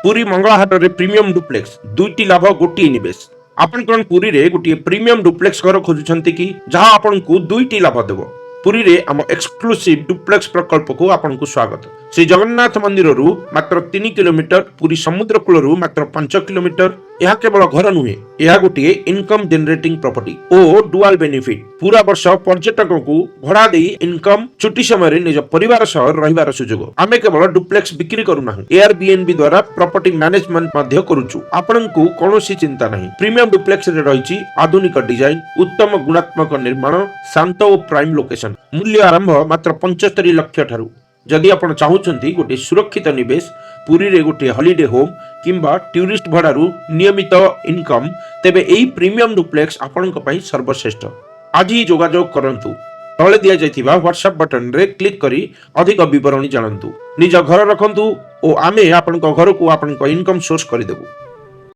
पुरी मंगलाहाट रे premium duplex दुईटी लाभ गोटे निवेश। आपण कौन पुरी रे गोटे प्रीमियम डुप्लेक्स घर खोजुछंती कि जहां आपण को दुईटी लाभ देबो। पुरी रे आम एक्सक्लूसिव डुप्लेक्स प्रकल्प को आपण को स्वागत। श्री जगन्नाथ मंदिर रु मात्र 3 किलोमीटर, पुरी समुद्र कूल रु मात्र 5 किलोमीटर। यह केवल घर नुहे, यह गोटे इनकम जनरेटिंग प्रॉपर्टी ओ डुअल बेनिफिट। पूरा वर्ष पर्यटक को भड़ा दे इनकम, छुट्टी समय निज परिवार सह रहिबार सुजोग। आमे केवल डुप्लेक्स बिक्री करूना, एयरबीएनबी द्वारा प्रॉपर्टी मैनेजमेंट मध्य करूछु। आपनकु कोनोसी चिंता नहीं। प्रीमियम डुप्लेक्स रे रहिछि आधुनिक डिजाइन, उत्तम गुणात्मक निर्माण, शांत और प्राइम लोकेशन। मूल्य आरंभ मात्र 75 लाख ठारू। जदि आपण चाहुचंती गोटे सुरक्षित निवेश, पुरी रे गोटे हॉलिडे होम किंबा टूरिस्ट भड़ारू नियमित इनकम, तेबे एई प्रीमियम डुप्लेक्स आपणक पई सर्वश्रेष्ठ। आज ही जोगाजोग करंतु। तळे दिया जायथिबा व्हाट्सएप बटन रे क्लिक करी अधिक विवरणी जानंतु। निज घर रखंतु ओ आमे आपणक घर को आपणक इनकम सोर्स करि देबु।